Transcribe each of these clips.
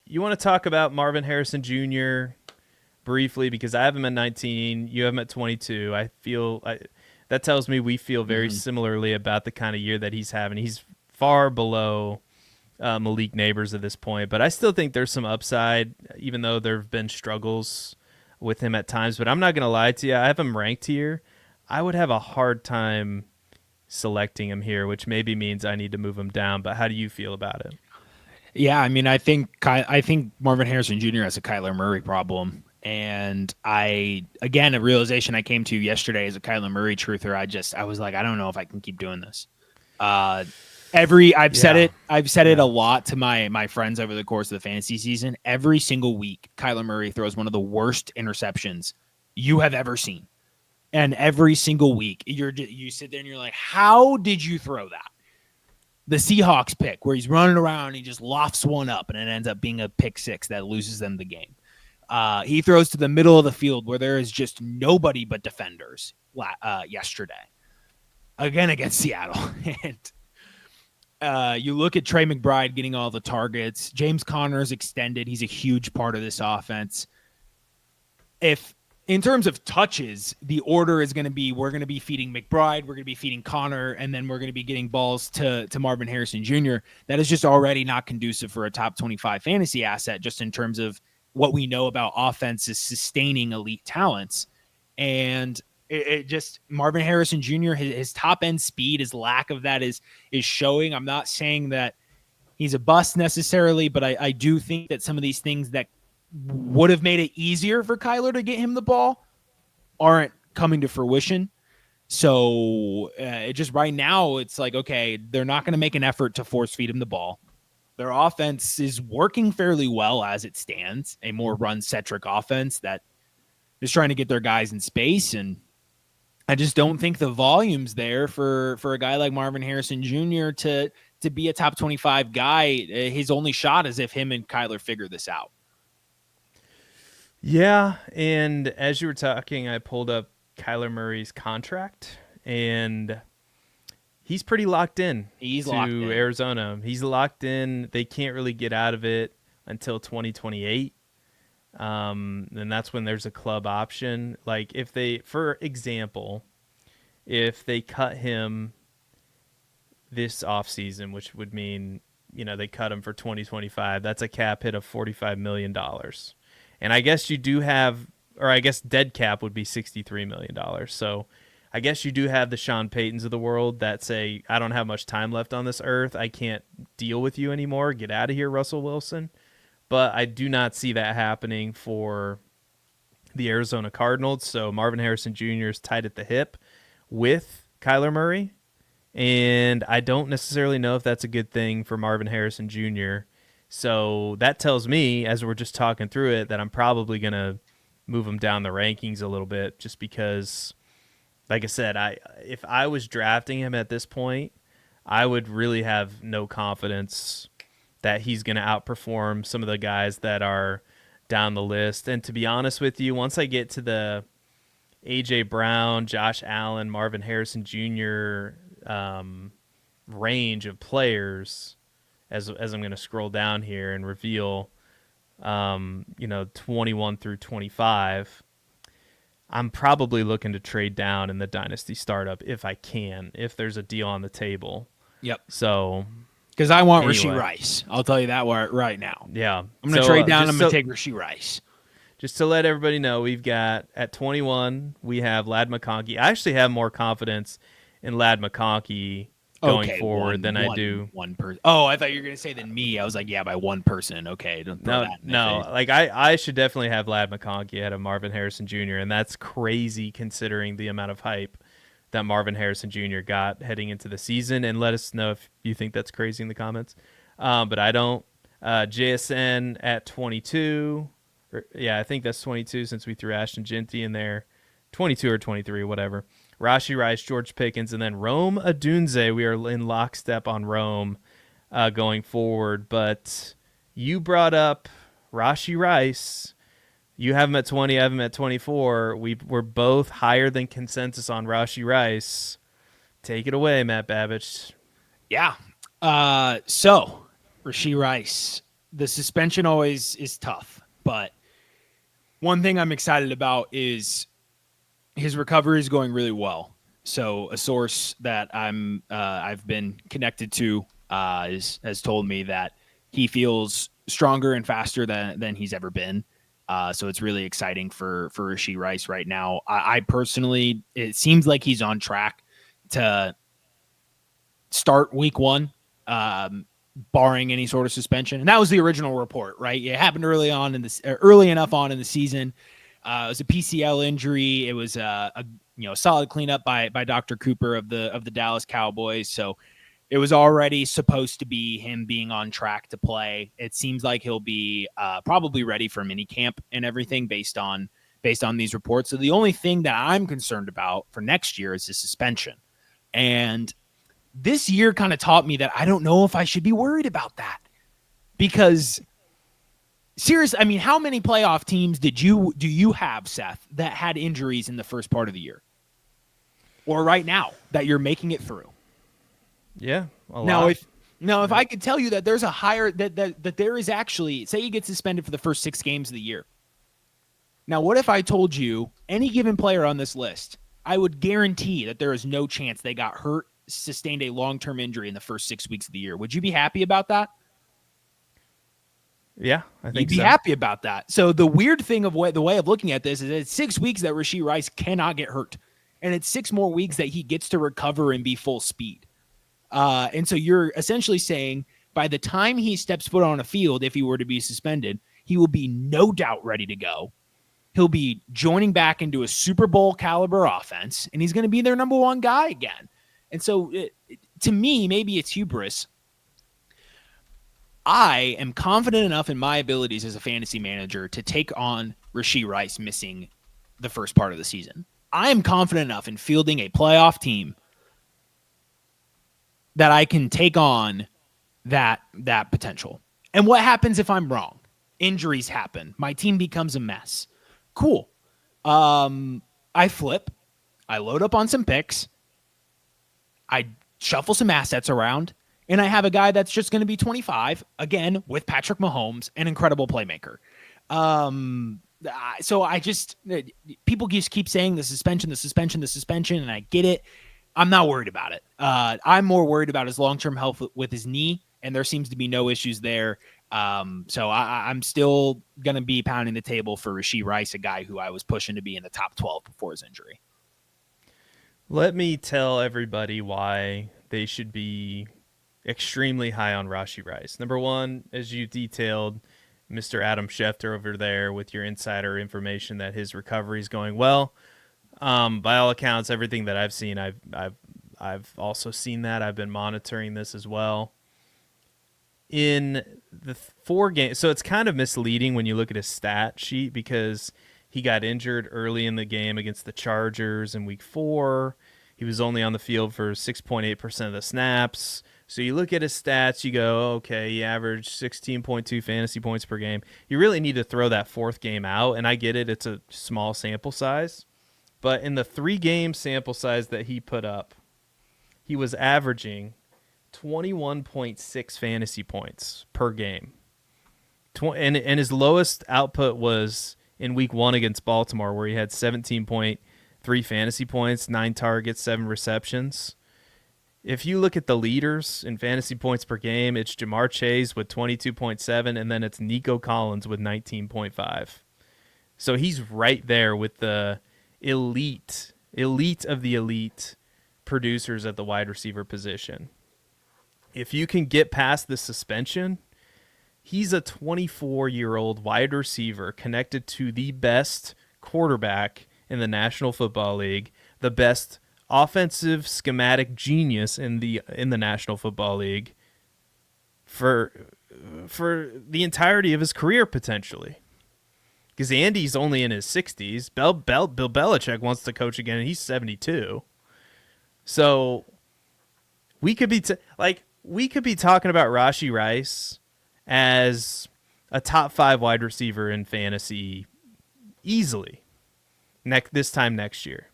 you want to talk about Marvin Harrison Jr. briefly because I have him at 19, you have him at 22. That tells me we feel very Hmm. similarly about the kind of year that he's having. He's far below Malik Neighbors at this point, but I still think there's some upside, even though there have been struggles with him at times. But I'm not going to lie to you, I have him ranked here. I would have a hard time selecting him here, which maybe means I need to move him down. But how do you feel about it? Yeah, I mean, I think Marvin Harrison Jr. has a Kyler Murray problem, and again a realization I came to yesterday as a Kyler Murray truther. I was like, I don't know if I can keep doing this. Uh, Yeah, I've said it a yeah. lot to my friends over the course of the fantasy season. Every single week, Kyler Murray throws one of the worst interceptions you have ever seen, and every single week you sit there and you're like, how did you throw that? The Seahawks pick where he's running around and he just lofts one up and it ends up being a pick six that loses them the game. He throws to the middle of the field where there is just nobody but defenders yesterday, again against Seattle. And you look at Trey McBride getting all the targets. James Conner's extended. He's a huge part of this offense. If in terms of touches, the order is going to be we're going to be feeding McBride, we're going to be feeding Connor, and then we're going to be getting balls to Marvin Harrison Jr. That is just already not conducive for a top 25 fantasy asset, just in terms of what we know about offenses sustaining elite talents. And it just Marvin Harrison Jr., his top end speed, his lack of that is showing. I'm not saying that he's a bust necessarily, but I do think that some of these things that would have made it easier for Kyler to get him the ball aren't coming to fruition. So it just right now, it's like, okay, they're not going to make an effort to force feed him the ball. Their offense is working fairly well as it stands, a more run-centric offense that is trying to get their guys in space. And I just don't think the volume's there for a guy like Marvin Harrison Jr. to be a top 25 guy. His only shot is if him and Kyler figure this out. Yeah, and as you were talking, I pulled up Kyler Murray's contract, and he's pretty locked in He's locked to in. Arizona. He's locked in. They can't really get out of it until 2028. And that's when there's a club option. Like if they, for example, if they cut him this offseason, which would mean, they cut him for 2025, that's a cap hit of $45 million. And I guess you do have, or I guess dead cap would be $63 million. So I guess you do have the Sean Paytons of the world that say, I don't have much time left on this earth. I can't deal with you anymore. Get out of here, Russell Wilson. But I do not see that happening for the Arizona Cardinals. So Marvin Harrison Jr. is tied at the hip with Kyler Murray. And I don't necessarily know if that's a good thing for Marvin Harrison Jr. So that tells me, as we're just talking through it, that I'm probably going to move him down the rankings a little bit just because, like I said, if I was drafting him at this point, I would really have no confidence that he's going to outperform some of the guys that are down the list. And to be honest with you, once I get to the A.J. Brown, Josh Allen, Marvin Harrison Jr. Range of players, as I'm going to scroll down here and reveal, 21 through 25, I'm probably looking to trade down in the Dynasty startup if I can, if there's a deal on the table. Yep. So Because I want Rashee anyway, Rice. I'll tell you that right now. yeah. I'm going to So trade down. I'm going to take Rashee Rice. just to let everybody know, we've got at 21, we have Lad McConkey. I actually have more confidence in Lad McConkey going Okay, forward than I do. one person. Oh, I thought you were going to say than me. I was like, yeah, by one person. Okay, don't throw No, that in my no. face. Like I should definitely have Lad McConkey ahead of Marvin Harrison Jr. And that's crazy considering the amount of hype that Marvin Harrison Jr. got heading into the season. And let us know if you think that's crazy in the comments. But I don't. JSN at 22. Yeah, I think that's 22 since we threw Ashton Genty in there. 22 or 23, whatever. Rashee Rice, George Pickens, and then Rome Odunze. We are in lockstep on Rome going forward. But you brought up Rashee Rice. You have him at 20. I have him at 24. We're both higher than consensus on Rashee Rice. Take it away, Matt Babich. Yeah. So Rashee Rice. the suspension always is tough, but one thing I'm excited about is his recovery is going really well. So a source that I've been connected to has told me that he feels stronger and faster than he's ever been. So it's really exciting for Rashee Rice right now. I personally, it seems like he's on track to start week 1, barring any sort of suspension. And that was the original report, right? It happened early enough on in the season. It was a PCL injury. It was a solid cleanup by Dr. Cooper of the Dallas Cowboys. So it was already supposed to be him being on track to play. It seems like he'll be probably ready for minicamp and everything based on these reports. So the only thing that I'm concerned about for next year is the suspension. And this year kind of taught me that I don't know if I should be worried about that, because seriously, I mean, how many playoff teams do you have, Seth, that had injuries in the first part of the year or right now that you're making it through? Yeah, a lot. If I could tell you that there's a higher that there is actually, say you get suspended for the first 6 games of the year. Now, what if I told you any given player on this list, I would guarantee that there is no chance they got hurt, sustained a long-term injury in the first 6 weeks of the year? Would you be happy about that? Yeah, I think you'd be happy about that. So the weird thing of the way of looking at this is it's 6 weeks that Rashee Rice cannot get hurt, and it's 6 more weeks that he gets to recover and be full speed. And so you're essentially saying by the time he steps foot on a field, if he were to be suspended, he will be no doubt ready to go. He'll be joining back into a Super Bowl caliber offense, and he's going to be their number 1 guy again. And so to me, maybe it's hubris. I am confident enough in my abilities as a fantasy manager to take on Rashee Rice missing the first part of the season. I am confident enough in fielding a playoff team that I can take on that potential. And what happens if I'm wrong? Injuries happen. My team becomes a mess. Cool. I flip. I load up on some picks. I shuffle some assets around, and I have a guy that's just going to be 25, again, with Patrick Mahomes, an incredible playmaker. So people just keep saying the suspension, and I get it. I'm not worried about it. I'm more worried about his long-term health with his knee, and there seems to be no issues there. So I'm still going to be pounding the table for Rashee Rice, a guy who I was pushing to be in the top 12 before his injury. Let me tell everybody why they should be extremely high on Rashee Rice. Number 1, as you detailed, Mr. Adam Schefter over there with your insider information that his recovery is going well. By all accounts, everything that I've seen, I've also seen that. I've been monitoring this as well. In the 4 games, so it's kind of misleading when you look at his stat sheet because he got injured early in the game against the Chargers in week 4. He was only on the field for 6.8% of the snaps. So you look at his stats, you go, okay, he averaged 16.2 fantasy points per game. You really need to throw that 4th game out, and I get it, it's a small sample size. But in the 3-game sample size that he put up, he was averaging 21.6 fantasy points per game. And his lowest output was in week 1 against Baltimore, where he had 17.3 fantasy points, 9 targets, 7 receptions. If you look at the leaders in fantasy points per game, it's Jamar Chase with 22.7, and then it's Nico Collins with 19.5. So he's right there with the elite of the elite producers at the wide receiver position. If you can get past the suspension, he's a 24-year-old wide receiver connected to the best quarterback in the National Football League, the best offensive schematic genius in the National Football League for the entirety of his career potentially. Because Andy's only in his 60s. Bill Belichick wants to coach again, and he's 72. So we could be talking about Rashee Rice as a top 5 wide receiver in fantasy easily this time next year.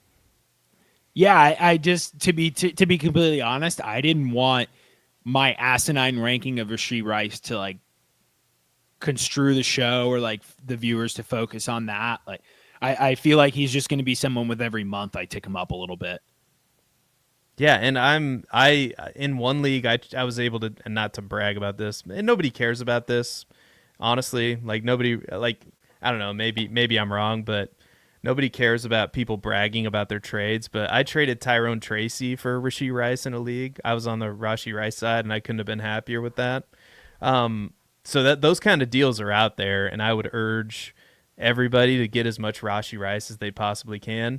Yeah, I just to be completely honest, I didn't want my asinine ranking of Rashee Rice to construe the show or like the viewers to focus on that. Like I feel like he's just going to be someone with every month I tick him up a little bit. Yeah, and I in one league I was able to, and not to brag about this, and nobody cares about this, honestly. Like nobody, like I don't know, maybe I'm wrong, but nobody cares about people bragging about their trades. But I traded Tyrone Tracy for Rashee Rice in a league. I was on the Rashee Rice side, and I couldn't have been happier with that. So that those kind of deals are out there, and I would urge everybody to get as much Rashee Rice as they possibly can.